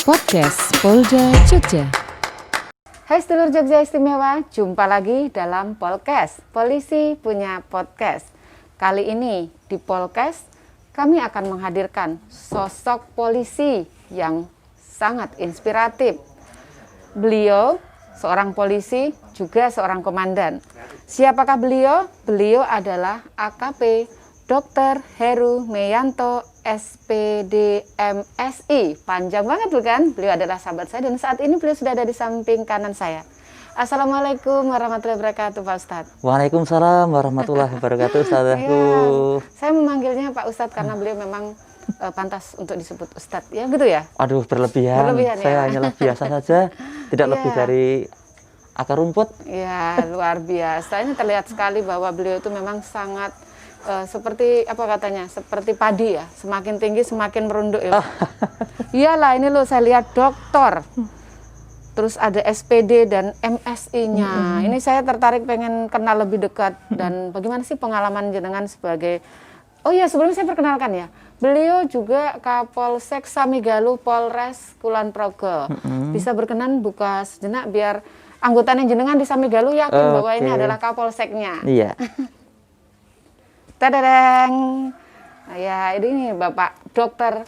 Podcast Polda Jogja. Hai sedulur Jogja Istimewa, jumpa lagi dalam Polcast. Polisi punya podcast. Kali ini di Polcast kami akan menghadirkan sosok polisi yang sangat inspiratif. Beliau seorang polisi, juga seorang komandan. Siapakah beliau? Beliau adalah AKP Dr. Heru Meyanto SPD MSI. Panjang banget bukan? Beliau adalah sahabat saya dan saat ini beliau sudah ada di samping kanan saya. Assalamualaikum warahmatullahi wabarakatuh Pak Ustadz. Waalaikumsalam warahmatullahi wabarakatuh Ustadzku. Saya memanggilnya Pak Ustadz karena beliau memang pantas untuk disebut Ustadz. Ya gitu ya? Aduh berlebihan saya hanyalah biasa saja. Tidak lebih dari akar rumput. Ya luar biasa. Ini terlihat sekali bahwa beliau itu memang sangat seperti apa katanya, seperti padi ya, semakin tinggi semakin merunduk ya. Iyalah ini loh saya lihat doktor, terus ada SPD dan MSI-nya. Ini saya tertarik pengen kenal lebih dekat dan bagaimana sih pengalaman jenengan sebagai, oh iya sebelumnya saya perkenalkan ya, beliau juga Kapolsek Samigaluh Polres Kulon Progo. Bisa berkenan buka sejenak biar anggotanya jenengan di Samigaluh yakin bahwa ini adalah Kapolseknya. Iya. Tadadang. Ya, ini Bapak Dr.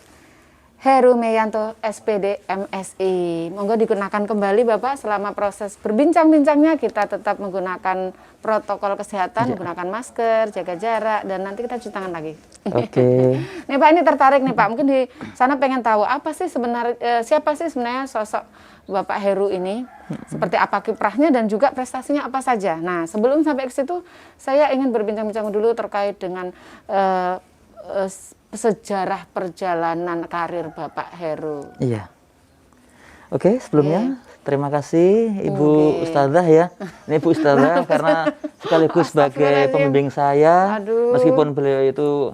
Heru Meyanto SPD MSI. Monggo digunakan kembali Bapak selama proses berbincang-bincangnya kita tetap menggunakan protokol kesehatan, menggunakan masker, jaga jarak dan nanti kita cuci tangan lagi. Oke. Nih Pak, ini tertarik nih Pak. Mungkin di sana pengen tahu apa sih sebenarnya siapa sih sebenarnya sosok Bapak Heru ini, seperti apa kiprahnya dan juga prestasinya apa saja. Nah, sebelum sampai ke situ, saya ingin berbincang-bincang dulu terkait dengan sejarah perjalanan karir Bapak Heru. Iya. Oke, sebelumnya terima kasih Ibu Ustadzah ya. Ini Ibu Ustadzah karena sekaligus sebagai pembimbing saya. Aduh. Meskipun beliau itu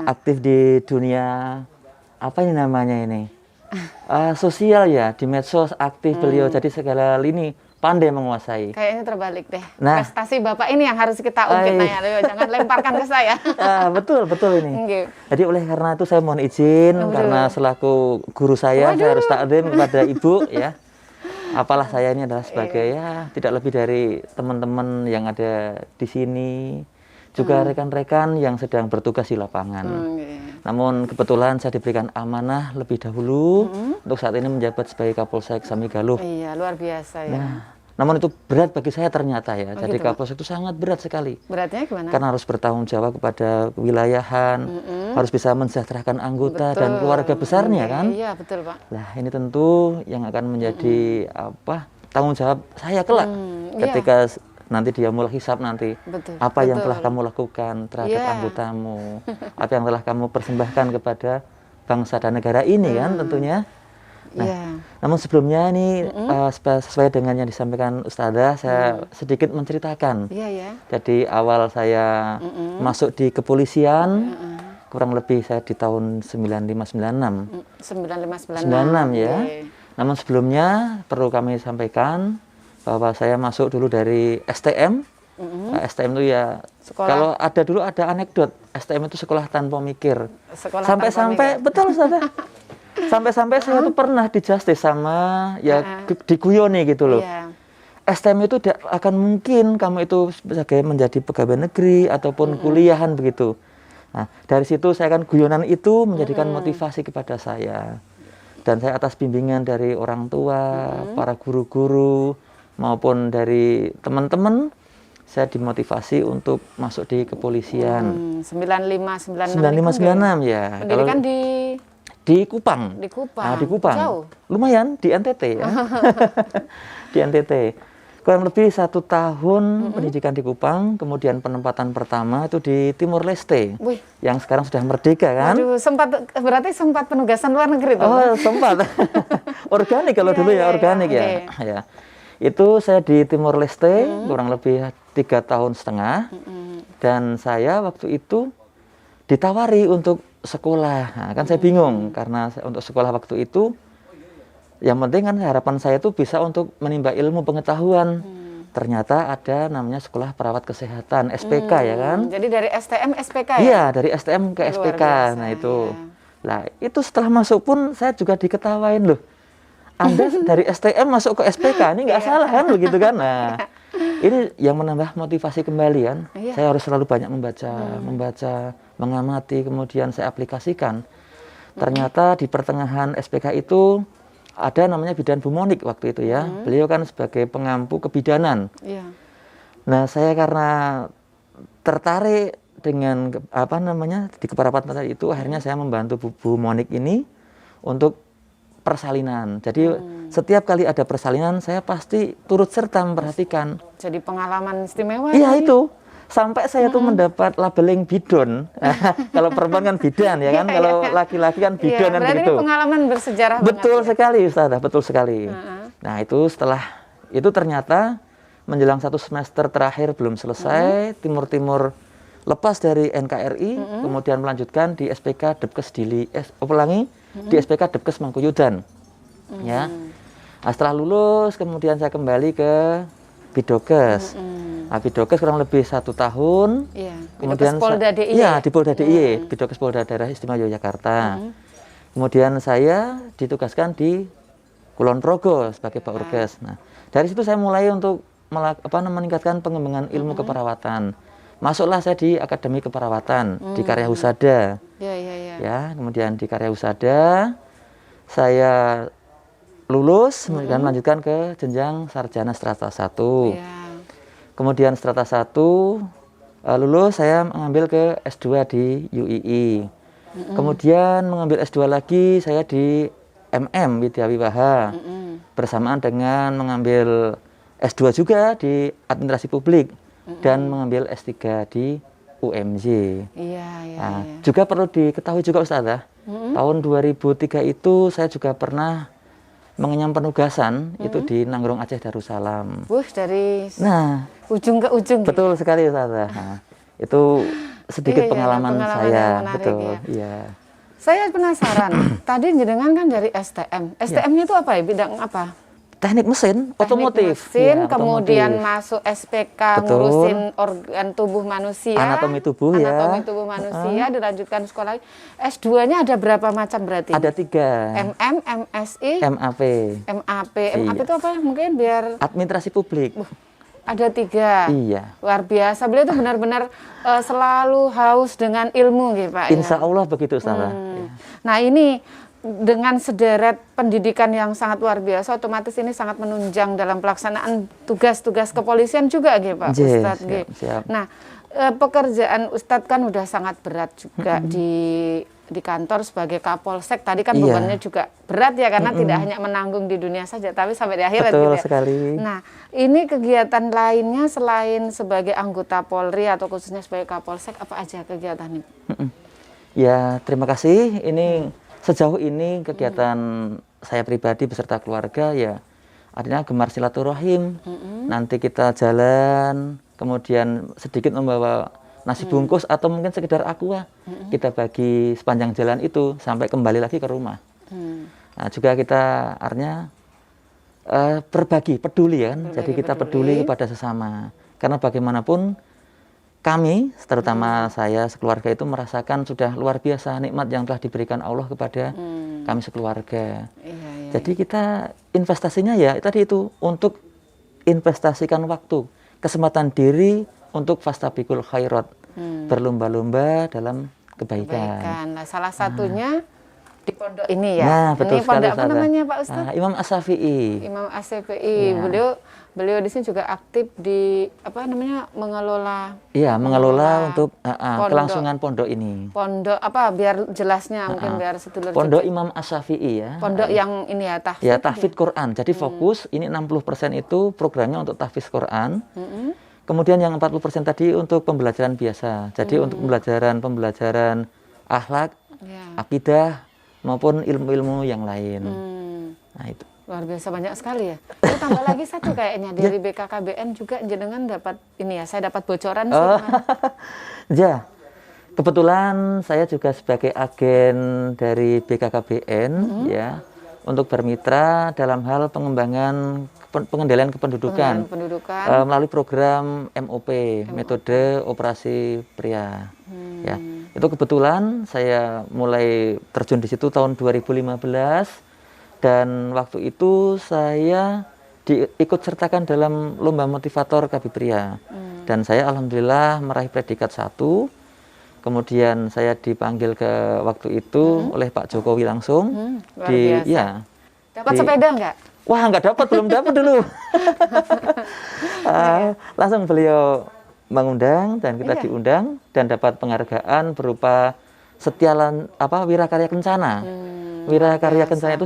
aktif di dunia apa ini namanya ini? Sosial ya, di medsos aktif beliau, jadi segala lini pandai menguasai. Kayaknya terbalik deh. Nah, prestasi Bapak ini yang harus kita ungkit, jangan lemparkan ke saya. Betul ini. Jadi oleh karena itu saya mohon izin karena selaku guru saya harus takdim kepada Ibu ya. Apalah saya ini adalah sebagai ya tidak lebih dari teman-teman yang ada di sini, juga rekan-rekan yang sedang bertugas di lapangan. Namun kebetulan saya diberikan amanah lebih dahulu untuk saat ini menjabat sebagai Kapolsek Samigaluh. Iya, luar biasa ya. Nah, namun itu berat bagi saya ternyata ya. Jadi gitu, Kapolsek itu sangat berat sekali. Beratnya gimana? Karena harus bertanggung jawab kepada kewilayahan, harus bisa mensejahterakan anggota dan keluarga besarnya kan. Iya, betul Pak. Nah, ini tentu yang akan menjadi tanggung jawab saya kelak ketika nanti dia mulai hisap nanti apa yang telah kamu lakukan terhadap anggotamu, apa yang telah kamu persembahkan kepada bangsa dan negara ini kan tentunya. Nah, namun sebelumnya ini sesuai dengan yang disampaikan Ustadzah, saya sedikit menceritakan. Jadi awal saya masuk di kepolisian kurang lebih saya di tahun 95-96 ya. Namun sebelumnya perlu kami sampaikan bahwa saya masuk dulu dari STM. STM itu ya sekolah. Kalau ada dulu ada anekdot, STM itu sekolah tanpa mikir. Sampai-sampai betul Ustazah. Sampai-sampai saya tuh pernah di justice sama ya diguyoni gitu loh. STM itu tidak akan mungkin kamu itu sebagai menjadi pegawai negeri ataupun kuliahan begitu. Nah, dari situ saya kan guyonan itu menjadikan motivasi kepada saya. Dan saya atas bimbingan dari orang tua, para guru-guru maupun dari teman-teman, saya dimotivasi untuk masuk di kepolisian. 95-96 ya. Pendidikan di Kupang. Di Kupang. Nah, di Kupang. Jauh. Lumayan di NTT ya. Di NTT. Kurang lebih 1 tahun pendidikan di Kupang, kemudian penempatan pertama itu di Timor Leste. Yang sekarang sudah merdeka kan. Waduh, berarti sempat penugasan luar negeri tuh. Oh, sempat. Organik kalau dulu ya, organik ya. Ya. Itu saya di Timor Leste kurang lebih 3,5 tahun. Dan saya waktu itu ditawari untuk sekolah. Nah, kan saya bingung karena untuk sekolah waktu itu yang penting kan harapan saya itu bisa untuk menimba ilmu pengetahuan. Ternyata ada namanya sekolah perawat kesehatan SPK ya kan. Jadi dari STM SPK ya? Iya, dari STM ke SPK. Nah itu Lah, itu setelah masuk pun saya juga diketawain loh. Anda dari STM masuk ke SPK, ini nggak salah kan begitu kan? Nah, ini yang menambah motivasi kembali kan. Saya harus selalu banyak membaca, mengamati, kemudian saya aplikasikan. Ternyata di pertengahan SPK itu ada namanya bidan Bu Monik waktu itu ya. Beliau kan sebagai pengampu kebidanan. Nah, saya karena tertarik dengan apa namanya di keperawatan tadi itu, akhirnya saya membantu Bu Monik ini untuk persalinan. Jadi setiap kali ada persalinan saya pasti turut serta memperhatikan. Jadi pengalaman istimewa. Iya itu. Sampai saya tuh mendapat labeling bidon. Kalau perempuan kan bidan ya kan, kalau laki-laki kan bidon kan berarti begitu. Ini pengalaman bersejarah betul banget, sekali Ustazah, betul sekali. Nah, itu setelah itu ternyata menjelang 1 semester terakhir belum selesai, Timur-Timur lepas dari NKRI, kemudian melanjutkan di SPK Depkes di SPK Depkes Mangkuyudan. Ya. Nah, setelah lulus kemudian saya kembali ke Bidokes. Nah, Bidokes kurang lebih 1 tahun. Kemudian Polda DIY. Iya, di Polda DIY, Bidokes Polda Daerah Istimewa Yogyakarta. Kemudian saya ditugaskan di Kulon Progo sebagai Pak Urkes. Nah, dari situ saya mulai untuk meningkatkan pengembangan ilmu keperawatan. Masuklah saya di Akademi Keperawatan di Karya Husada. Ya, kemudian di Karya Husada saya lulus, kemudian melanjutkan ke jenjang sarjana strata 1. Kemudian strata 1 lulus, saya mengambil ke S2 di UII. Kemudian mengambil S2 lagi saya di MM Widya Wiwaha. Bersamaan dengan mengambil S2 juga di Administrasi Publik dan mengambil S3 di UMJ. Juga perlu diketahui juga Ustazah, tahun 2003 itu saya juga pernah mengenyam penugasan itu di Nanggurung Aceh Darussalam. Dari ujung ke ujung. Betul sekali Ustazah. Nah, itu sedikit pengalaman saya, betul. Iya. Saya penasaran. Tadi jenengan kan dari STM. STM-nya itu apa ya? Bidang apa? Teknik mesin, otomotif. Mesin, kemudian masuk SPK, ngurusin organ tubuh manusia. Anatomi tubuh manusia, dilanjutkan sekolah. S2-nya ada berapa macam berarti? Ada 3. MM, MSI, MAP. MAP. MAP itu apa? Mungkin biar... Administrasi Publik. Ada 3. Iya. Luar biasa. Beliau itu benar-benar selalu haus dengan ilmu gitu Pak. Insya Allah begitu Ustazah. Nah ini dengan sederet pendidikan yang sangat luar biasa, otomatis ini sangat menunjang dalam pelaksanaan tugas-tugas kepolisian juga gitu Pak Ustadz. Siap. Nah pekerjaan Ustadz kan udah sangat berat juga di kantor sebagai Kapolsek. Tadi kan bebannya juga berat ya, karena tidak hanya menanggung di dunia saja, tapi sampai di akhirat. Betul gitu ya. sekali. Nah ini kegiatan lainnya selain sebagai anggota Polri atau khususnya sebagai Kapolsek, apa aja kegiatannya? Ya, terima kasih. Ini sejauh ini kegiatan saya pribadi beserta keluarga ya artinya gemar silaturahim. Nanti kita jalan, kemudian sedikit membawa nasi bungkus atau mungkin sekedar aqua. Kita bagi sepanjang jalan itu sampai kembali lagi ke rumah. Nah, juga kita artinya berbagi, peduli kan. Jadi kita peduli kepada sesama. Karena bagaimanapun kami, terutama saya sekeluarga itu merasakan sudah luar biasa nikmat yang telah diberikan Allah kepada kami sekeluarga. Jadi kita investasinya ya tadi itu untuk investasikan waktu, kesempatan diri untuk fastabiqul khairat, berlomba-lomba dalam kebaikan. Nah, salah satunya di pondok ini ya. Nah, betul ini pondok sekali, apa namanya Pak Ustadz? Imam As-Syafi'i. Imam As-Syafi'i. Beliau di sini juga aktif di mengelola. Iya, mengelola untuk kelangsungan pondok ini. Pondok apa biar jelasnya mungkin biar sedulur. Pondok Imam As-Syafi'i ya. Pondok yang ini ya tahfidz. Ya, tahfidz Quran. Jadi fokus ini 60% itu programnya untuk tahfidz Quran. Kemudian yang 40% tadi untuk pembelajaran biasa. Jadi untuk pembelajaran akhlak, akidah maupun ilmu-ilmu yang lain. Nah, itu. Luar biasa banyak sekali ya. Itu tambah lagi satu kayaknya dari BKKBN juga jenengan dapat ini ya, saya dapat bocoran sih. Ya, kebetulan saya juga sebagai agen dari BKKBN ya untuk bermitra dalam hal pengembangan pengendalian kependudukan, melalui program MOP, metode operasi pria. Ya, itu kebetulan saya mulai terjun di situ tahun 2015 dan waktu itu saya ikut sertakan dalam lomba motivator KB Pria dan saya alhamdulillah meraih predikat 1. Kemudian saya dipanggil ke waktu itu oleh Pak Jokowi langsung dapat sepeda enggak? Wah, nggak dapat, belum dapat dulu. Langsung beliau mengundang dan kita diundang dan dapat penghargaan berupa Wirakarya Kencana. Wirakarya Kencana itu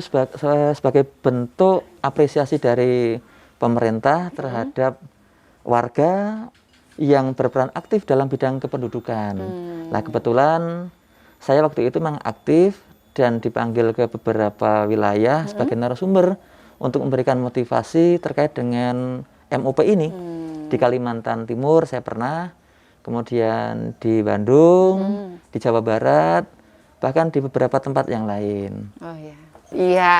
sebagai bentuk apresiasi dari pemerintah terhadap warga yang berperan aktif dalam bidang kependudukan. Nah, kebetulan saya waktu itu memang aktif dan dipanggil ke beberapa wilayah sebagai narasumber untuk memberikan motivasi terkait dengan MOP ini. Di Kalimantan Timur saya pernah, kemudian di Bandung, di Jawa Barat, bahkan di beberapa tempat yang lain. Oh iya. Iya,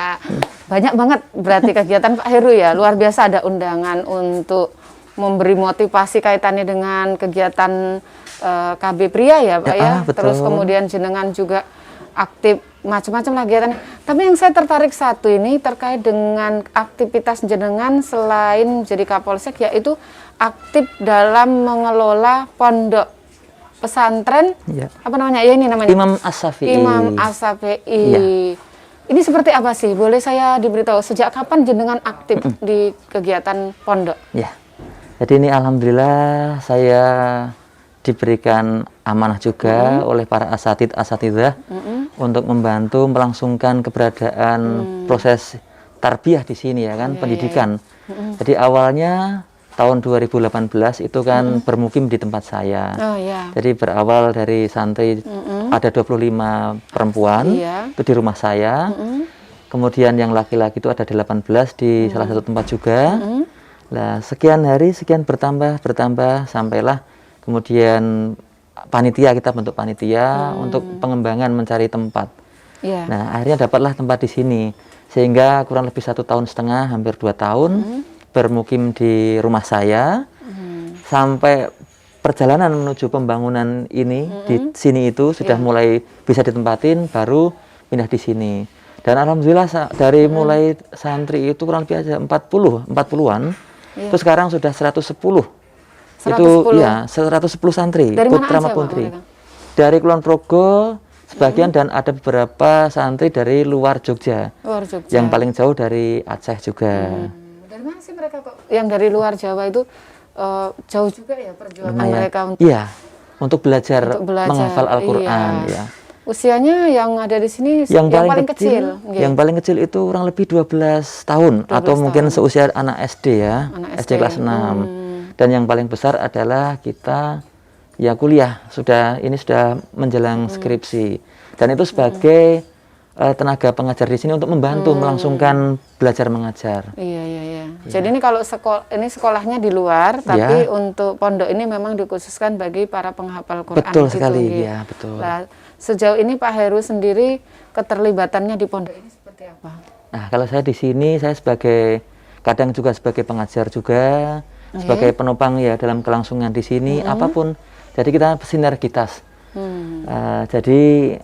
banyak banget berarti kegiatan Pak Heru ya, luar biasa. Ada undangan untuk memberi motivasi kaitannya dengan kegiatan KB Pria ya Pak ya. Terus kemudian jenengan juga aktif macam-macam kegiatan. Tapi yang saya tertarik satu ini terkait dengan aktivitas jenengan selain menjadi Kapolsek, yaitu aktif dalam mengelola pondok pesantren. Apa namanya? Ya ini namanya Imam As-Syafi'i. Imam As-Syafi'i. Ini seperti apa sih? Boleh saya diberitahu sejak kapan jenengan aktif di kegiatan pondok? Ya. Jadi ini alhamdulillah saya diberikan amanah juga oleh para asatidzah untuk membantu melangsungkan keberadaan proses tarbiyah di sini ya kan, pendidikan. Jadi awalnya tahun 2018 itu kan bermukim di tempat saya. Jadi berawal dari santri ada 25 perempuan itu di rumah saya. Kemudian yang laki-laki itu ada 18 di salah satu tempat juga. Nah, sekian hari sekian bertambah sampailah kemudian panitia, kita bentuk panitia untuk pengembangan mencari tempat. Nah, akhirnya dapatlah tempat di sini sehingga kurang lebih 1,5 tahun, hampir 2 tahun bermukim di rumah saya sampai perjalanan menuju pembangunan ini di sini itu sudah mulai bisa ditempatin, baru pindah di sini. Dan alhamdulillah dari mulai santri itu kurang lebih aja 40-an. Itu sekarang sudah 110. Itu ya 110 santri. Dari putra mana aja, putri. Pak? Dari Kulon Progo sebagian dan ada beberapa santri dari luar Jogja. Yang paling jauh dari Aceh juga. Dari mana sih mereka kok? Yang dari luar Jawa itu jauh juga ya perjuangan mereka untuk untuk belajar menghafal Al-Qur'an ya. Usianya yang ada di sini yang paling kecil. Yang paling kecil itu kurang lebih 12 tahun atau mungkin seusia anak SD ya, SD kelas 6. Dan yang paling besar adalah kita ya kuliah, sudah menjelang skripsi. Dan itu sebagai tenaga pengajar di sini untuk membantu melangsungkan belajar mengajar. Iya. Jadi ini kalau sekolahnya di luar, tapi untuk pondok ini memang dikhususkan bagi para penghafal Quran. Betul sekali, ya betul. Nah, sejauh ini Pak Heru sendiri keterlibatannya di pondok ini seperti apa? Nah, kalau saya di sini saya kadang juga sebagai pengajar juga, sebagai penopang ya dalam kelangsungan di sini apapun. Jadi kita sinergitas. Jadi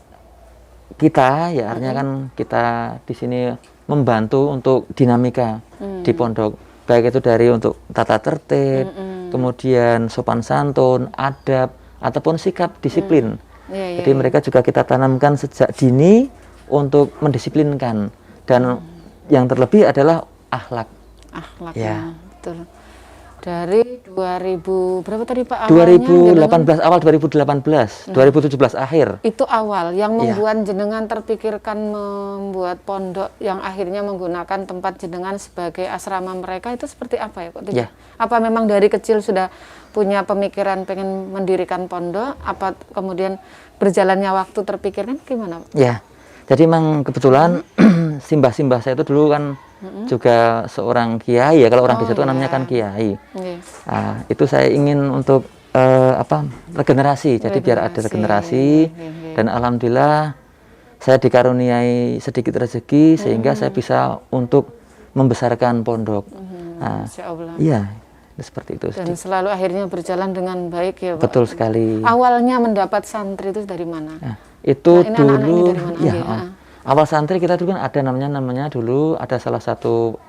kita ya artinya kan kita di sini membantu untuk dinamika di pondok, baik itu dari untuk tata tertib, kemudian sopan santun, adab ataupun sikap disiplin. Jadi mereka juga kita tanamkan sejak dini untuk mendisiplinkan, dan yang terlebih adalah akhlak. Ya, betul. Dari 2000 berapa tadi Pak? 2018 awal 2018, 2017 akhir. Itu awal yang membuat jenengan terpikirkan membuat pondok yang akhirnya menggunakan tempat jenengan sebagai asrama mereka, itu seperti apa ya kok? Apa memang dari kecil sudah punya pemikiran pengen mendirikan pondok? Apa kemudian berjalannya waktu terpikirkan gimana Pak? Ya, jadi memang kebetulan simbah-simbah saya itu dulu kan juga seorang kiai ya, kalau orang desa itu namanya kan kiai. Nah, itu saya ingin untuk regenerasi, jadi biar ada regenerasi. Dan alhamdulillah saya dikaruniai sedikit rezeki sehingga saya bisa untuk membesarkan pondok. Nah, Masya Allah. iya, seperti itu. Dan selalu akhirnya berjalan dengan baik ya Pak. Betul sekali. Awalnya mendapat santri itu dari mana? Nah, itu Nah, ini anak-anak ini dulu dari mana? ya. Oke, Awal santri kita dulu kan ada namanya dulu ada salah satu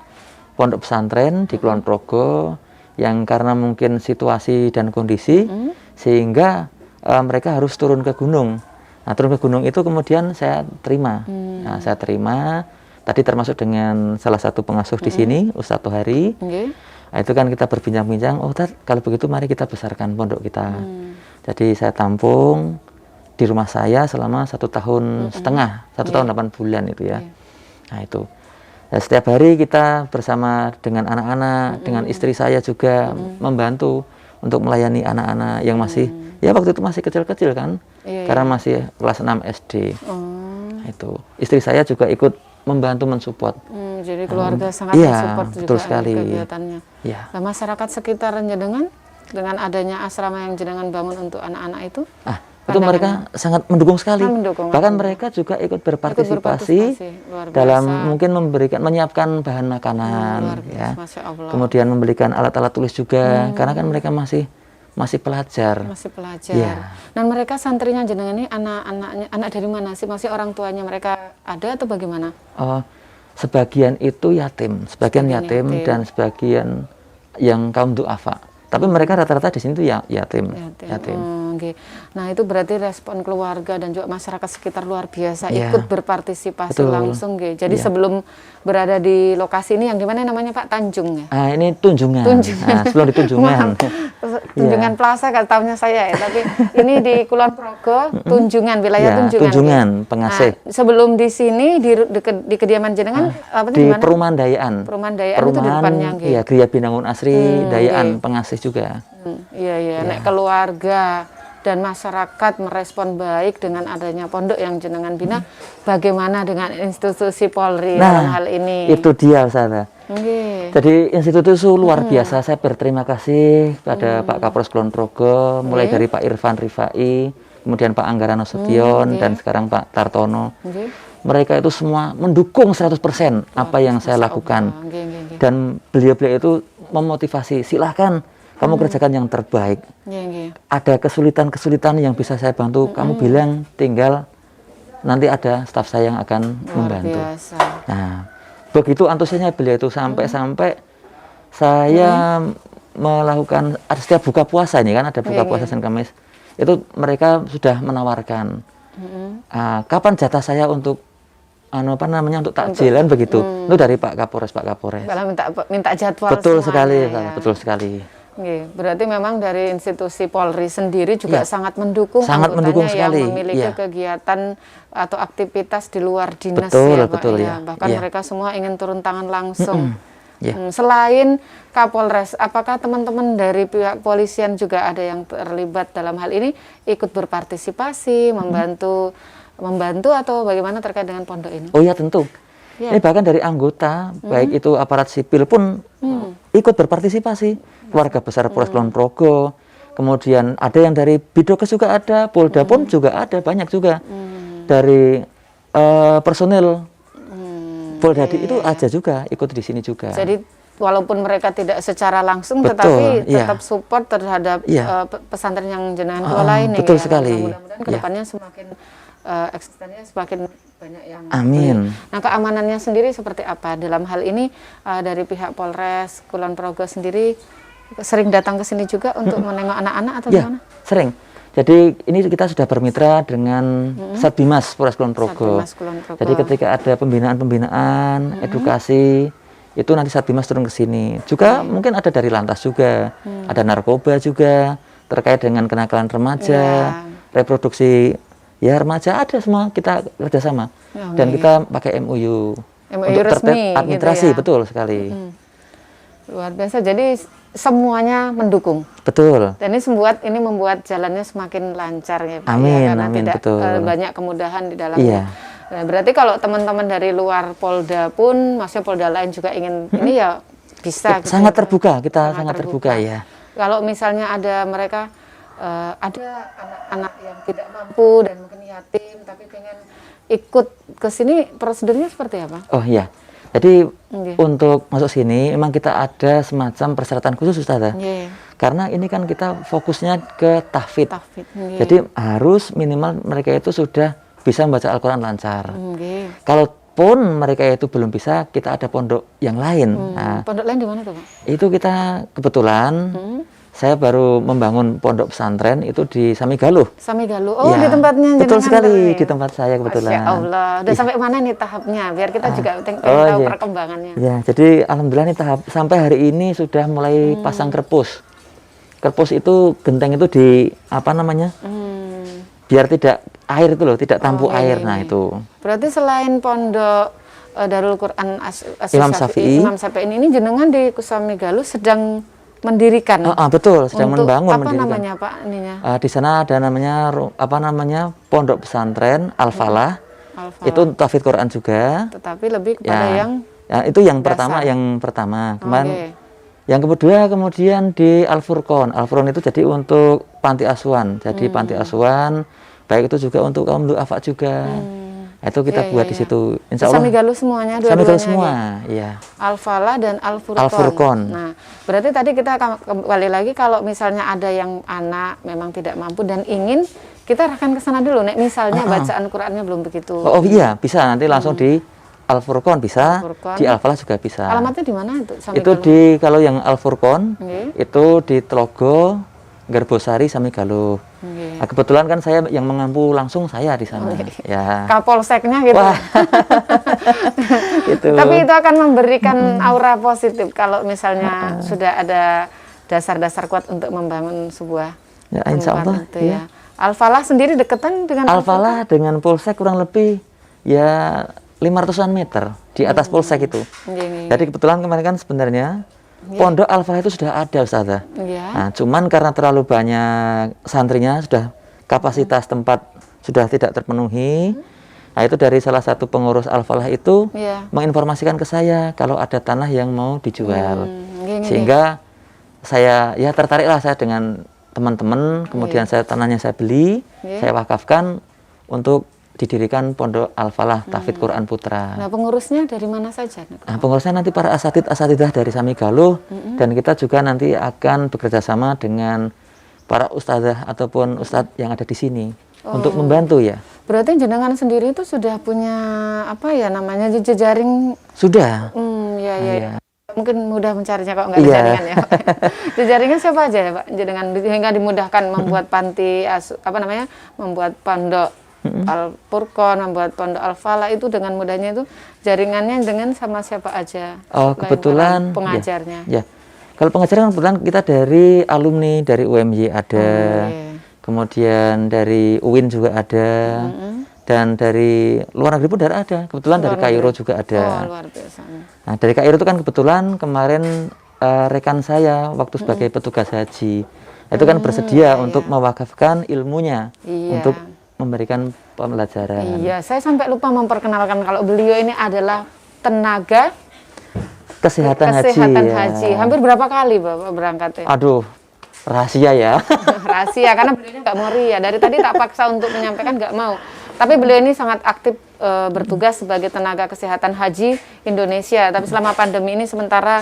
pondok pesantren di Kulon Progo yang karena mungkin situasi dan kondisi sehingga mereka harus turun ke gunung. Nah, turun ke gunung itu kemudian saya terima. Nah, saya terima tadi termasuk dengan salah satu pengasuh di sini, Ustadz Tohari. Nah, itu kan kita berbincang-bincang, oh Tat, kalau begitu mari kita besarkan pondok kita. Jadi saya tampung di rumah saya selama 1 tahun setengah, 1 tahun 8 bulan itu ya. Nah itu. Nah, setiap hari kita bersama dengan anak-anak, dengan istri saya juga membantu untuk melayani anak-anak yang masih, ya waktu itu masih kecil-kecil kan, karena masih kelas 6 SD. Nah, itu. Istri saya juga ikut membantu mensupport. Jadi keluarga sangat mensupport betul juga sekali. Kegiatannya. Nah, masyarakat sekitar jenengan dengan adanya asrama yang jenengan bangun untuk anak-anak itu? Itu mereka sangat mendukung sekali. Bahkan mereka juga ikut berpartisipasi dalam mungkin menyiapkan bahan makanan, ya. Kemudian memberikan alat-alat tulis juga, karena kan mereka masih pelajar. Masih pelajar. Dan mereka santrinya jenengan ini anak-anaknya anak dari mana sih? Masih orang tuanya mereka ada atau bagaimana? Sebagian itu yatim, sebagian yatim dan sebagian yang kaum duafa. Tapi mereka rata-rata di sini tuh yatim. Okay. Nah, itu berarti respon keluarga dan juga masyarakat sekitar luar biasa ikut berpartisipasi langsung, gitu. Jadi sebelum berada di lokasi ini yang dimana namanya Pak, Tanjung ya? Ini Tunjungan. Nah, sebelum di Tunjungan. Tunjungan Plaza kalau tahunya saya ya, tapi ini di Kulon Progo, Tunjungan, wilayah Tunjungan. Tunjungan, Pengasih. Nah, sebelum di sini di kediaman jenengan apa di mana? Perumahan Dayaan. Perumahan Dayaan itu di depannya, gitu. Iya, Gria Binangun Asri, Dayaan, Pengasih juga. Iya. Nek keluarga dan masyarakat merespon baik dengan adanya pondok yang jenengan bina, bagaimana dengan institusi Polri dalam hal ini? Itu dia, Ustazah. Jadi institusi itu luar biasa. Saya berterima kasih pada Pak Kapolres Kulon Progo, mulai dari Pak Irfan Rifai, kemudian Pak Anggara Nasution, dan sekarang Pak Tartono. Mereka itu semua mendukung 100% apa yang saya lakukan. Dan beliau-beliau itu memotivasi, silahkan kamu kerjakan yang terbaik. Ada kesulitan-kesulitan yang bisa saya bantu, kamu bilang, tinggal nanti ada staf saya yang akan membantu. Nah, begitu antusiasnya beliau itu sampai-sampai saya melakukan setiap buka puasa ini kan ada buka puasa Senin Kamis. Itu mereka sudah menawarkan kapan jatah saya untuk untuk takjilan begitu. Itu dari Pak Kapolres. Malah minta jadwal. Betul sekali, ya. Betul sekali. Berarti memang dari institusi Polri sendiri juga sangat mendukung sekali yang memiliki kegiatan atau aktivitas di luar dinas, betul, ya. Bahkan mereka semua ingin turun tangan langsung. Selain Kapolres, apakah teman-teman dari pihak polisian juga ada yang terlibat dalam hal ini, ikut berpartisipasi, membantu atau bagaimana terkait dengan pondok ini? Oh ya, tentu. Ini bahkan dari anggota, baik itu aparat sipil pun ikut berpartisipasi. Keluarga besar Polres Kulon Progo, kemudian ada yang dari Bidokes juga ada, Polda pun juga ada, banyak juga. Dari personil Polda itu aja juga, ikut di sini juga. Jadi walaupun mereka tidak secara langsung, tetapi tetap support terhadap pesantren yang jenengan kelola ini. Betul sekali. Mudah-mudahan kedepannya semakin eksistensinya semakin banyak yang amin. Nah, keamanannya sendiri seperti apa dalam hal ini dari pihak Polres Kulon Progo sendiri sering datang ke sini juga untuk menengok anak-anak atau gimana? Sering. Jadi ini kita sudah bermitra dengan Satbimas Polres Kulon Progo. Jadi ketika ada pembinaan, edukasi, itu nanti Satbimas turun ke sini. Juga mungkin ada dari Lantas juga, ada narkoba juga terkait dengan kenakalan remaja, reproduksi remaja, ada semua kita kerjasama. Dan kita pakai MOU untuk tertib administrasi, gitu ya? Betul sekali. Luar biasa. Jadi semuanya mendukung. Betul. Dan ini membuat jalannya semakin lancar ya Pak. Amin, karena amin, tidak betul. Banyak kemudahan di dalamnya. Nah, berarti kalau teman-teman dari luar Polda pun, maksudnya Polda lain juga ingin ini ya bisa. Sangat terbuka, kita sangat terbuka ya. Kalau misalnya ada mereka ada anak-anak yang tidak mampu dan mungkin yatim tapi pengen ikut ke sini, prosedurnya seperti apa? Oh iya. Jadi Nggih. untuk masuk sini memang kita ada semacam persyaratan khusus Ustazah. Nggih. Karena ini kan kita fokusnya ke tahfidz. Tahfidz, nggih. Jadi harus minimal mereka itu sudah bisa membaca Al-Quran lancar. Nggih. Kalaupun mereka itu belum bisa, kita ada pondok yang lain. Nah, Pondok lain di mana tuh, Pak? itu kita kebetulan saya baru membangun pondok pesantren itu di Samigaluh. Samigaluh. Oh, Ya, di tempatnya betul jenengan, sekali, Pak, ya? di tempat saya kebetulan. Masya Allah. Udah sampai mana nih tahapnya? Biar kita juga pengen oh, tahu iya. perkembangannya. Ya, jadi alhamdulillah nih tahap sampai hari ini sudah mulai pasang kerpus. Kerpus itu genteng itu di apa namanya? Biar tidak air itu loh, tidak tampuk air. Nah, itu. Berarti selain pondok Darul Quran Imam Syafi'i. Imam Syafi'i ini jenengan di Samigaluh sedang mendirikan. Betul, sedang untuk membangun apa mendirikan. namanya, Pak, ininya? Di sana ada namanya apa namanya? Pondok pesantren Al-Falah. Al-Falah. Itu tahfidz Quran juga. Tetapi lebih kepada yang itu yang dasar. pertama. Kemarin Oke. yang kedua kemudian di Al-Furqon. Al-Furqon itu jadi untuk panti asuhan. Jadi panti asuhan baik itu juga untuk kaum duafa juga. Itu kita buat di situ. Insya Allah. Samigaluh semuanya, dua-duanya. Samigaluh semua, iya. Al-Falah dan Al-Furqon. Al-Furqon. Nah, berarti tadi kita kembali lagi kalau misalnya ada yang anak memang tidak mampu dan ingin, kita akan ke sana dulu. Nek misalnya bacaan Qur'annya belum begitu. Oh iya, bisa nanti langsung di Al-Furqon bisa, Al-Furqon. di Al-Falah juga bisa. Alamatnya di mana itu? Itu di kalau yang Al-Furqon Nggih. itu di Tlogo, Garbosari, Samigaluh. Nggih. Nah, kebetulan kan saya yang mengampu langsung saya di sana. Ya. Kapolseknya gitu. Wah. Gitu. Tapi itu akan memberikan aura positif kalau misalnya sudah ada dasar-dasar kuat untuk membangun sebuah Ya, insya tempat Allah. itu Iya. ya. Al-Falah sendiri deketan dengan Al-Falah dengan Polsek kurang lebih ya 500-an meter di atas Polsek itu. Nggih. Jadi kebetulan kemarin kan sebenarnya pondok Al-Falah itu sudah ada Ustazah. Iya. Nah, cuman karena terlalu banyak santrinya sudah kapasitas tempat sudah tidak terpenuhi. Nah, itu dari salah satu pengurus Al-Falah itu Iya. menginformasikan ke saya kalau ada tanah yang mau dijual. Nggih. Sehingga saya ya tertariklah saya dengan teman-teman, kemudian tanahnya saya beli, saya wakafkan untuk didirikan Pondok Al-Falah Tahfidz Quran Putra. Nah, pengurusnya dari mana saja? Nah, pengurusnya nanti para asatidah dari Samigaluh, dan kita juga nanti akan bekerja sama dengan para ustadzah ataupun ustadz yang ada di sini untuk membantu ya. Berarti jenengan sendiri itu sudah punya apa ya namanya jejaring? Sudah. Ya. Iya. Mungkin mudah mencarinya kalau nggak ada Iya. jaringan ya. Jejaringnya siapa aja ya, Pak? Jenengan hingga dimudahkan membuat membuat pondok Al-Furqon, membuat pondok Al-Falah itu dengan mudahnya itu jaringannya dengan sama siapa aja? Oh, kebetulan pengajarnya. Ya. Kalau pengajaran kebetulan kita dari alumni dari UMY ada. Kemudian dari UIN juga ada. Dan dari luar negeri pun ada. Kebetulan dari Kairo juga ada. Oh, luar biasa. Nah, dari Kairo itu kan kebetulan kemarin rekan saya waktu sebagai petugas haji itu kan bersedia untuk mewakafkan ilmunya untuk memberikan pembelajaran. Iya, saya sampai lupa memperkenalkan kalau beliau ini adalah tenaga kesehatan haji. Hampir berapa kali Bapak berangkat ya? Aduh, rahasia ya. Rahasia karena beliau nggak mau ria. Dari tadi tak paksa untuk menyampaikan, nggak mau. Tapi beliau ini sangat aktif bertugas sebagai tenaga kesehatan haji Indonesia. Tapi selama pandemi ini sementara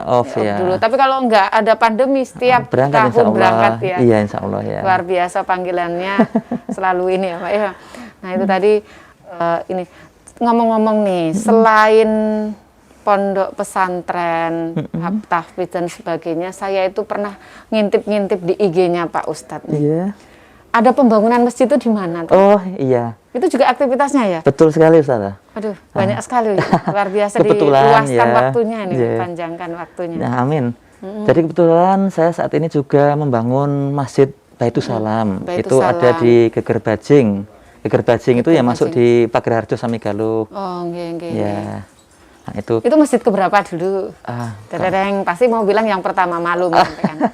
off ya. dulu. Tapi kalau nggak ada pandemi setiap berangkat, tahun berangkat ya. Iya, insya Allah ya. Luar biasa panggilannya selalu ini ya Pak ya. Nah itu tadi ini ngomong-ngomong nih, selain pondok pesantren, tahfidz dan sebagainya, saya itu pernah ngintip-ngintip di IG-nya Pak Ustadz. Iya. Ada pembangunan masjid itu di mana tuh? Oh iya. Itu juga aktivitasnya ya? Betul sekali Ustazah. Aduh, banyak sekali. Luar biasa Kebetulan, diluaskan ya. waktunya ini, Iya. panjangkan waktunya. Nah, amin. Jadi kebetulan saya saat ini juga membangun Masjid Baitus Salam. Itu Baitus ada Salam. di Geger Bajing. Geger Bajing itu ya masuk di Pagerharjo Samigaluh. Oh, nggih. Ya. Nah, itu Itu masjid keberapa dulu? Tereng, pasti mau bilang yang pertama, malu menyampaikan.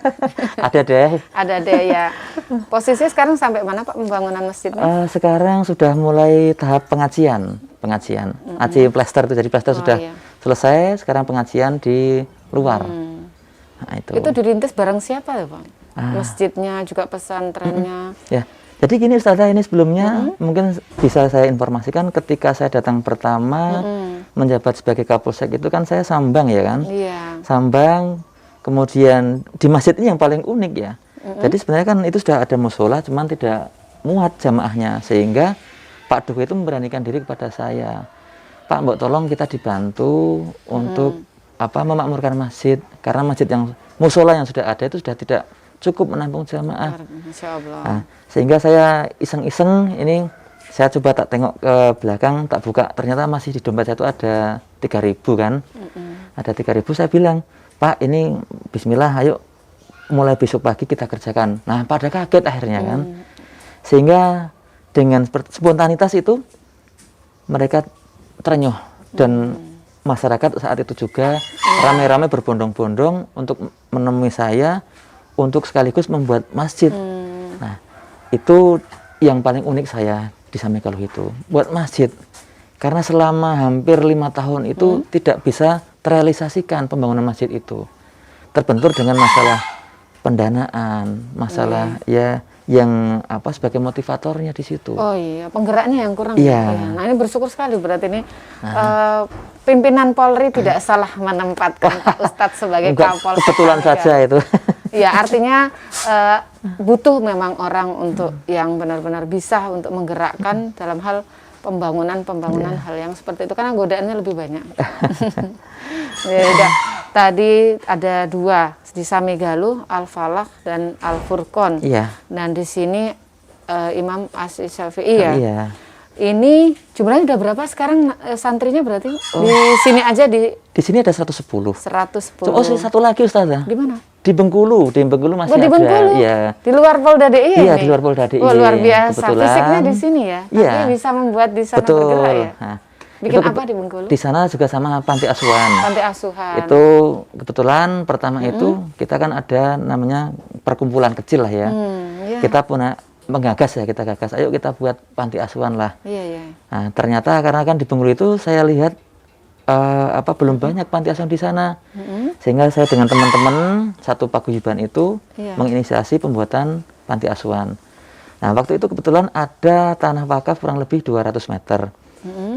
ada deh. Ada deh ya. Posisi sekarang sampai mana Pak pembangunan masjidnya? Sekarang sudah mulai tahap pengajian. Aji plester itu, jadi plester sudah iya. selesai, sekarang pengajian di luar. Nah, Itu dirintis bareng siapa ya Pak? masjidnya juga pesantrennya. Ya. Jadi gini Ustazah, ini sebelumnya mungkin bisa saya informasikan ketika saya datang pertama menjabat sebagai Kapolsek itu kan saya sambang ya kan. Iya. Sambang, kemudian di masjid ini yang paling unik ya. Jadi sebenarnya kan itu sudah ada musola, cuman tidak muat jamaahnya, sehingga Pak Duh itu memberanikan diri kepada saya. Pak, mbok tolong kita dibantu untuk memakmurkan masjid, karena masjid yang musola yang sudah ada itu sudah tidak cukup menampung jamaah. Masya Allah. Nah, sehingga saya iseng-iseng ini saya coba tak tengok ke belakang, tak buka, ternyata masih di dompet saya itu ada 3.000 kan. Ada 3.000, saya bilang, Pak ini bismillah, ayo mulai besok pagi kita kerjakan. Nah, pada kaget akhirnya kan. Sehingga dengan spontanitas itu mereka terenyuh, dan masyarakat saat itu juga ramai-ramai berbondong-bondong untuk menemui saya untuk sekaligus membuat masjid. Nah, itu yang paling unik saya di Samegaluh itu, buat masjid. Karena selama hampir 5 tahun itu tidak bisa terrealisasikan pembangunan masjid itu. Terbentur dengan masalah pendanaan, masalah ya yang sebagai motivatornya di situ. Oh iya, penggeraknya yang kurang. Iya. Ya. Nah, ini bersyukur sekali berarti ini pimpinan Polri tidak salah menempatkan Pak Ustadz sebagai Kapolsek. Kebetulan saja itu. Ya, artinya butuh memang orang untuk yang benar-benar bisa untuk menggerakkan dalam hal pembangunan hal yang seperti itu, karena godaannya lebih banyak. Ya, tadi ada 2 di Samegaluh, Al-Falah dan Al-Furqon. Iya. Dan di sini Imam Asy-Syafi'i ya. Iya. Ini jumlahnya udah berapa sekarang santrinya berarti? Di sini aja di sini ada 110. 110. Oh, satu lagi Ustazah. Di mana? Di Bengkulu masih di ada. Bengkulu? Iya. Di luar Polda DIY. Iya, nih? di luar Polda DIY. Oh, luar biasa. Kebetulan. Fisiknya di sini ya. Iya. Tapi bisa membuat di sana Betul. bergerak ya. Nah, bikin itu apa di Bengkulu? Di sana juga sama panti asuhan. Panti asuhan. Itu kebetulan pertama itu kita kan ada namanya perkumpulan kecil lah ya. Iya. Kita punya menggagas ya, kita gagas. Ayo kita buat panti asuhan lah. Iya, iya. Nah, ternyata karena kan di Bengkulu itu saya lihat belum banyak panti asuhan di sana. Sehingga saya dengan teman-teman satu paguyuban itu menginisiasi pembuatan panti asuhan. Nah, waktu itu kebetulan ada tanah wakaf kurang lebih 200 meter.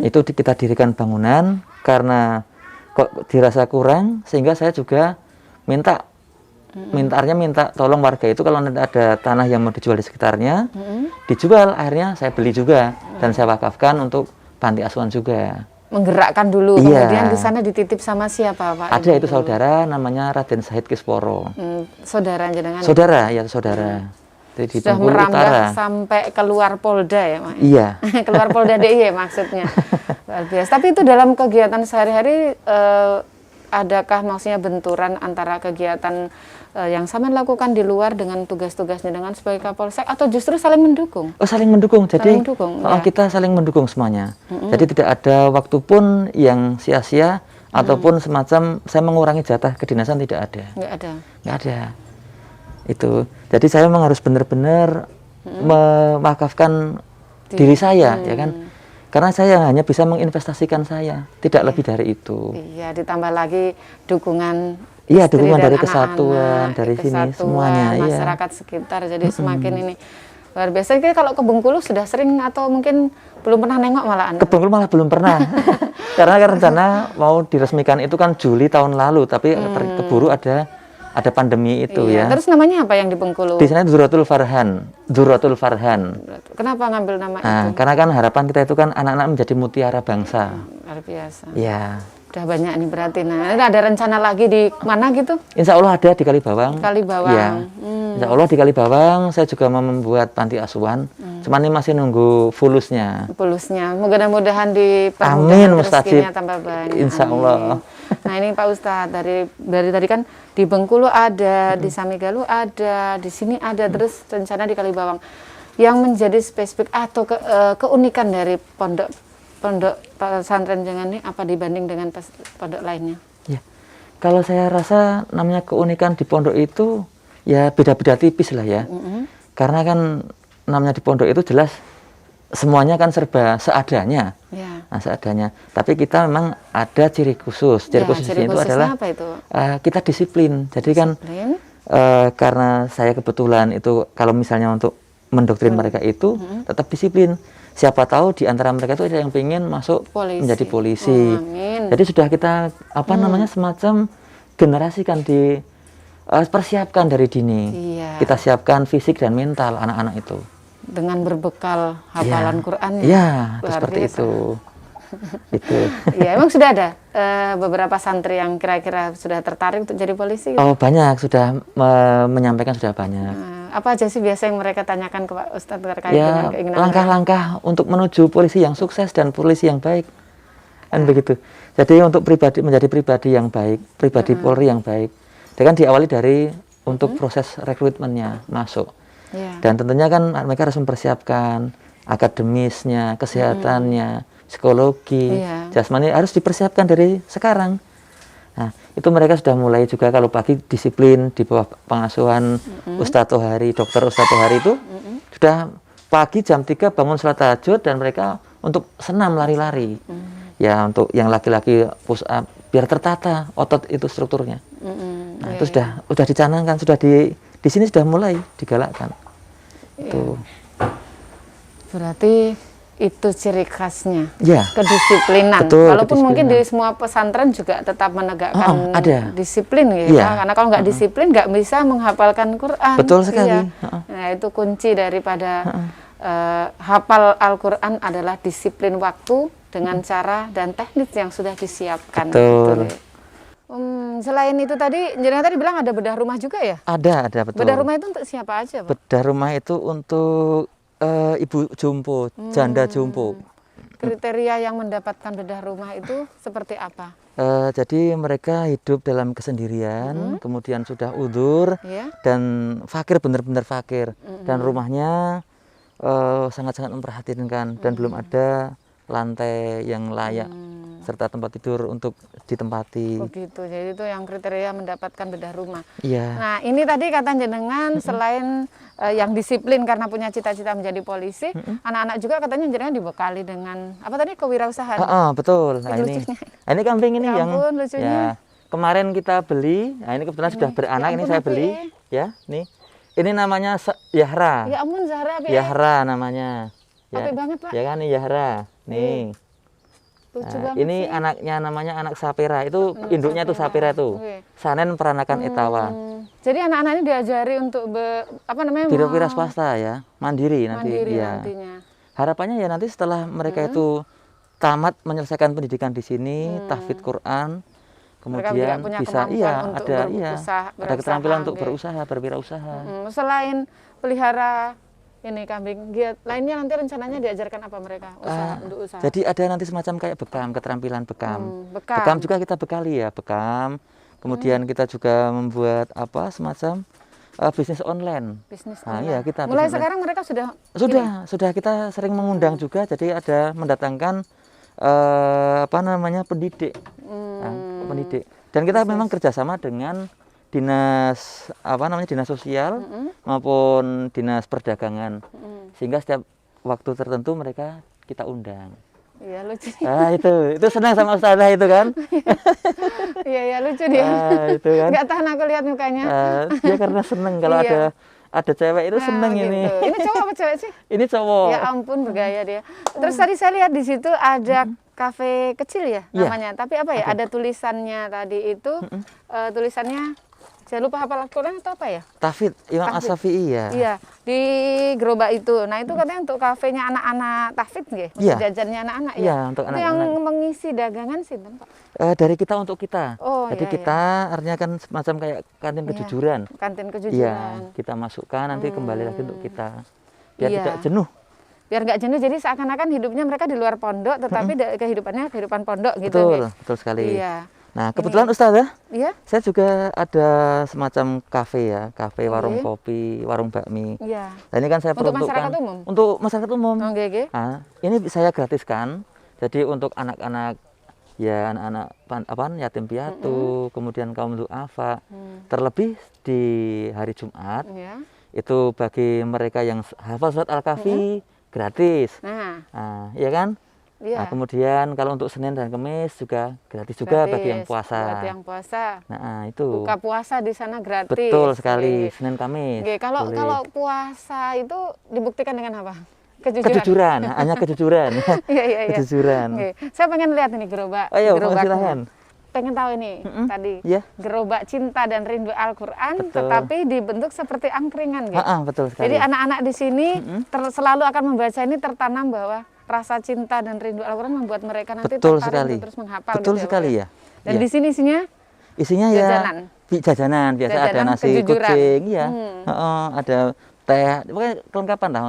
Itu kita dirikan bangunan, karena kok dirasa kurang, sehingga saya juga minta tolong warga itu kalau nanti ada tanah yang mau dijual di sekitarnya, dijual. Akhirnya saya beli juga dan saya wakafkan untuk panti asuhan juga. Menggerakkan dulu, Iya. kemudian di sana dititip sama siapa Pak? Ada itu saudara namanya Raden Said Kisporo. Saudara jenengan. Saudara, ya saudara. Jadi di Sudah Bengkulu merambah Utara. sampai keluar Polda ya, Mak? Iya. Keluar Polda DIY maksudnya. Luar biasa. Tapi itu dalam kegiatan sehari-hari adakah maksudnya benturan antara kegiatan yang sama lakukan di luar dengan tugas-tugasnya dengan sebagai Kapolsek, atau justru saling mendukung? Oh, saling mendukung. Jadi Saling mendukung, ya. kita saling mendukung semuanya. Jadi tidak ada waktu pun yang sia-sia ataupun semacam saya mengurangi jatah kedinasan, tidak ada. Nggak ada. Nggak ada. Itu. Jadi saya memang harus benar-benar mewakafkan diri saya, ya kan? Karena saya hanya bisa menginvestasikan saya, tidak lebih dari itu. Iya, ditambah lagi dukungan. Iya, istri dukungan dan dari anak-anak, kesatuan, dari sini semuanya. Masyarakat sekitar, jadi semakin ini luar biasa. Jadi kalau ke Bengkulu sudah sering atau mungkin belum pernah nengok malah Anda? Ke Bengkulu malah belum pernah. Karena kan rencana mau diresmikan itu kan Juli tahun lalu, tapi keburu ada pandemi itu ya. Terus namanya apa yang di Bengkulu? Di sana Dzurratul Farhan. Dzurratul Farhan. Kenapa ngambil nama itu? Karena kan harapan kita itu kan anak-anak menjadi mutiara bangsa. Luar biasa. Ya. Udah banyak nih berarti. Nah, ini ada rencana lagi di mana gitu? Insya Allah ada di Kalibawang. Kalibawang. Ya. Insya Allah di Kalibawang saya juga mau membuat panti asuhan. Cuman ini masih nunggu fulusnya. Fulusnya. Mudah-mudahan dipermudah Amin, Mustajib. rezekinya tambah banyak. Insya Allah. Nah, ini Pak Ustadz, dari tadi kan di Bengkulu ada, di Samegaluh ada, di sini ada, terus rencana di Kalibawang. Yang menjadi spesifik atau keunikan dari pondok pesantren Jengan ini apa dibanding dengan pondok lainnya? Ya, kalau saya rasa namanya keunikan di pondok itu ya beda-beda tipis lah ya. Karena kan namanya di pondok itu jelas semuanya kan serba seadanya. Ya. Nah, seadanya. Tapi kita memang ada ciri khusus. Ciri khususnya itu adalah apa itu? Kita disiplin. Jadi kan karena saya kebetulan itu kalau misalnya untuk mendoktrin mereka itu tetap disiplin. Siapa tahu di antara mereka itu ada yang pengen masuk menjadi polisi. Amin. Jadi sudah kita apa namanya semacam generasikan persiapkan dari dini. Iya. Kita siapkan fisik dan mental anak-anak itu. Dengan berbekal hafalan Quran ya. Iya, Luar seperti biasa. itu. Itu. Iya, emang sudah ada beberapa santri yang kira-kira sudah tertarik untuk jadi polisi? Oh, banyak sudah menyampaikan sudah banyak. Apa aja sih biasa yang mereka tanyakan ke Pak Ustadz terkait Ya, dengan keinginan mereka? langkah-langkah untuk menuju polisi yang sukses dan polisi yang baik. Kan begitu. Jadi untuk menjadi pribadi yang baik, pribadi Polri yang baik. Dia kan diawali dari untuk proses rekrutmennya masuk. Iya. Dan tentunya kan mereka harus mempersiapkan akademisnya, kesehatannya, psikologi, Iya. jasmani harus dipersiapkan dari sekarang. Nah, itu mereka sudah mulai juga kalau pagi disiplin di bawah pengasuhan Ustadz Tohari, Dokter Ustadz Tohari itu sudah pagi jam 3 bangun sholat tahajud dan mereka untuk senam lari-lari. Ya untuk yang laki-laki push up biar tertata otot itu strukturnya. Nah, itu sudah dicanangkan, sudah di sini sudah mulai digalakkan. Tuh. Berarti itu ciri khasnya. Ya. Kedisiplinan. Betul, Walaupun mungkin di kedisiplinan. semua pesantren juga tetap menegakkan ada. disiplin gitu. Iya. Karena kalau nggak disiplin nggak bisa menghafalkan Quran. Betul sekali. Iya. Nah, itu kunci daripada hafal Al-Quran adalah disiplin waktu dengan cara dan teknik yang sudah disiapkan. Betul. Gitu. Selain itu tadi, jenengan tadi bilang ada bedah rumah juga ya? Ada betul. Bedah rumah itu untuk siapa aja, Pak? Bedah rumah itu untuk ibu jompo, janda jompo. Kriteria yang mendapatkan bedah rumah itu seperti apa? Jadi mereka hidup dalam kesendirian, kemudian sudah udzur Ya. dan fakir, benar-benar fakir. Dan rumahnya sangat-sangat memperhatikan dan belum ada lantai yang layak serta tempat tidur untuk ditempati. Begitu, jadi itu yang kriteria mendapatkan bedah rumah. Iya. Nah, ini tadi kata jenengan selain yang disiplin karena punya cita-cita menjadi polisi, anak-anak juga katanya jenengan dibekali dengan apa tadi kewirausahaan. Betul. Nah ini kambing ini Ya yang ampun, lucunya. ya kemarin kita beli. Nah ini kebetulan sudah beranak. Ya Ini ampun, saya api. beli. Ya, nih. Ini namanya Yahra. Ya ampun, Zahra, Yahra namanya. Apik banget, Pak. Ya kan nih Yahra. Nih. Lucu Nah, banget ini sih. anaknya namanya anak Sapera. Itu induknya tuh Sapera tuh. Oke. Sanen peranakan Etawa. Jadi anak-anak ini diajari untuk apa namanya? Wira swasta ya, mandiri nanti. Mandiri Ya. nantinya. Harapannya ya nanti setelah mereka itu tamat menyelesaikan pendidikan di sini, tahfidz Quran, Mereka juga kemudian punya bisa kemampuan untuk ada berusaha, keterampilan untuk oke. berusaha, berwirausaha. Selain pelihara ini kambing, giat lainnya nanti rencananya diajarkan apa mereka untuk usaha? Jadi ada nanti semacam kayak bekam, keterampilan bekam. bekam. Bekam juga kita bekali ya, bekam. Kemudian kita juga membuat apa semacam bisnis online. Bisnis Nah, online. iya, kita Mulai bisnis sekarang mereka sudah Sudah kita sering mengundang juga, jadi ada mendatangkan apa namanya pendidik, pendidik. Dan kita memang kerjasama dengan dinas dinas sosial maupun dinas perdagangan, sehingga setiap waktu tertentu mereka kita undang. Iya, lucu. Itu senang sama Ustazah itu kan? Iya, lucu dia. Itu kan? Nggak tahan aku lihat mukanya. Dia karena seneng kalau Iya. ada cewek itu seneng ini. Gitu. Ini cowok apa cewek sih? Ini cowok. Ya ampun, bergaya dia. Terus tadi saya lihat di situ ada kafe kecil ya Iya. namanya. Tapi apa ya? Ada tulisannya tadi itu. Tulisannya saya lupa hafal Al-Quran atau apa ya? Tafid Imam Tafid. As-Syafi'i ya. Iya, di gerobak itu. Nah, itu katanya untuk kafenya anak-anak Tafid nggih, untuk Iya. jajannya anak-anak ya. Iya, untuk Itu yang anak-anak. mengisi dagangan sih, Pak. Dari kita untuk kita. Oh, Jadi iya, kita artinya kan semacam kayak kantin Iya. kejujuran. Kantin Iya, kejujuran. kita masukkan nanti kembali lagi untuk kita. Biar Iya. tidak jenuh. Biar nggak jenuh, jadi seakan-akan hidupnya mereka di luar pondok, tetapi kehidupannya kehidupan pondok gitu. Betul, nggih? betul sekali. Iya. Nah, kebetulan Ustazah, Iya? saya juga ada semacam kafe ya, kafe warung Oke. kopi, warung bakmi. Iya. Nah, ini kan saya Untuk peruntukkan masyarakat umum? untuk masyarakat umum. Oh, nggih. Nah, ini saya gratiskan. Jadi untuk anak-anak ya anak-anak yatim piatu, kemudian kaum duafa, terlebih di hari Jumat Iya. itu bagi mereka yang hafal surat Al-Kahfi gratis. Nah, Nah, ya kan? Iya. Nah, kemudian kalau untuk Senin dan Kamis juga gratis juga bagi yang puasa. Buat yang puasa. Nah, itu. Buka puasa di sana gratis. Betul sekali, Senin Kamis. Kalau boleh. kalau puasa itu dibuktikan dengan apa? Kejujuran. Kejujuran, hanya kejujuran. Iya. Kejujuran. Saya pengen lihat ini gerobak. Ayo, gerobaknya. silahkan. Pengen tahu ini tadi Yeah. gerobak cinta dan rindu Al-Quran, Betul. tetapi dibentuk seperti angkringan, gitu. Betul sekali. Jadi anak-anak di sini selalu akan membaca ini, tertanam bahwa rasa cinta dan rindu Al-Quran membuat mereka nanti Betul tertarik sekali. untuk terus menghafal. Betul gitu sekali ya. Dan Iya. di sini isinya jajanan. Jajanan biasa, ada Jajanan nasi kejujuran. kucing, ya. Ada teh, pokoknya kelengkapan lah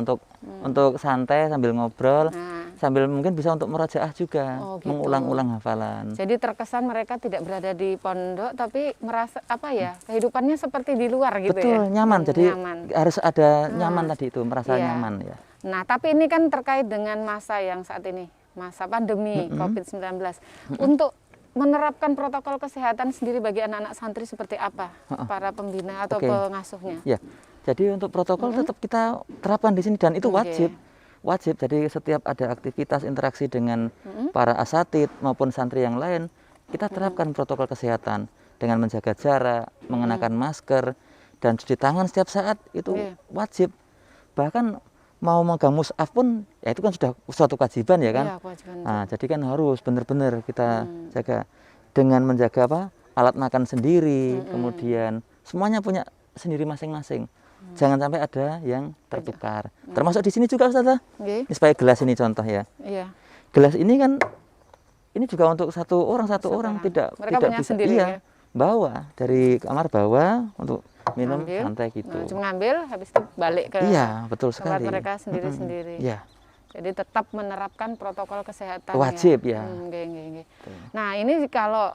untuk santai sambil ngobrol, sambil mungkin bisa untuk merajaah juga, Oh, gitu. mengulang-ulang hafalan. Jadi terkesan mereka tidak berada di pondok, tapi merasa kehidupannya seperti di luar gitu. Betul, ya. nyaman. Jadi nyaman. harus ada nyaman tadi itu, merasa Iya. nyaman ya. Nah, tapi ini kan terkait dengan masa yang saat ini, masa pandemi COVID-19. Untuk menerapkan protokol kesehatan sendiri bagi anak-anak santri seperti apa para pembina atau Oke. pengasuhnya? Ya, jadi untuk protokol tetap kita terapkan di sini dan itu wajib. Wajib. Jadi setiap ada aktivitas interaksi dengan para asatid maupun santri yang lain, kita terapkan protokol kesehatan dengan menjaga jarak, mengenakan masker, dan cuci tangan setiap saat itu wajib. Bahkan mau megang mushaf pun ya itu kan sudah suatu kewajiban ya kan. Iya, kewajiban. Nah, jadi kan harus benar-benar kita jaga dengan menjaga alat makan sendiri, kemudian semuanya punya sendiri masing-masing. Jangan sampai ada yang tertukar. Termasuk di sini juga Ustazah. Ini sebagai gelas ini contoh ya. Iya. Gelas ini kan ini juga untuk satu orang tidak Mereka tidak punya bisa sendiri, ya? bawa dari kamar bawa untuk minum Ngambil. santai gitu. Nah, cuma ngambil, habis itu balik ke Iya, betul tempat sekali. mereka sendiri-sendiri. Iya. Jadi tetap menerapkan protokol kesehatan. Wajib ya. Nggih. Nah, ini kalau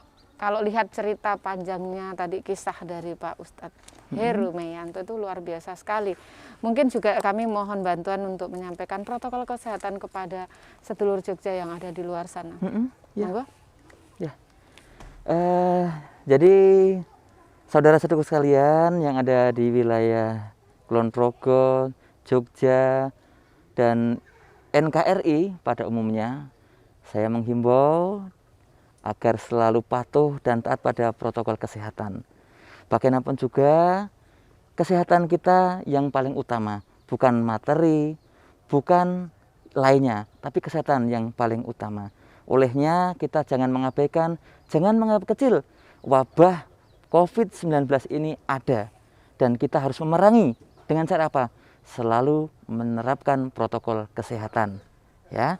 lihat cerita panjangnya tadi, kisah dari Pak Ustadz Heru Meyanto itu luar biasa sekali. Mungkin juga kami mohon bantuan untuk menyampaikan protokol kesehatan kepada sedulur Jogja yang ada di luar sana. Ya. Monggo. Ya. Jadi saudara saudaraku sekalian yang ada di wilayah Kulon Progo, Jogja, dan NKRI pada umumnya, saya menghimbau agar selalu patuh dan taat pada protokol kesehatan. Bagaimanapun juga, kesehatan kita yang paling utama, bukan materi, bukan lainnya, tapi kesehatan yang paling utama. Olehnya kita jangan mengabaikan, jangan menganggap kecil. Wabah COVID-19 ini ada dan kita harus memerangi dengan cara apa? Selalu menerapkan protokol kesehatan. Ya,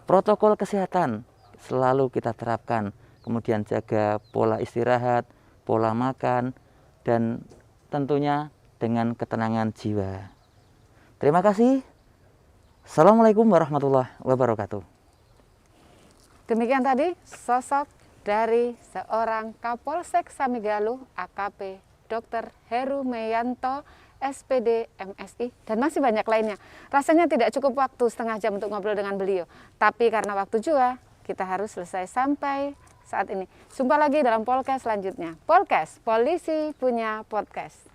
protokol kesehatan selalu kita terapkan. Kemudian jaga pola istirahat, pola makan, dan tentunya dengan ketenangan jiwa. Terima kasih. Assalamualaikum warahmatullahi wabarakatuh. Demikian tadi sosok dari seorang Kapolsek Samigaluh AKP Dr. Heru Meyanto SPD MSI dan masih banyak lainnya. Rasanya tidak cukup waktu setengah jam untuk ngobrol dengan beliau, tapi karena waktu juga kita harus selesai sampai saat ini. Jumpa lagi dalam podcast selanjutnya. Podcast Polisi Punya Podcast.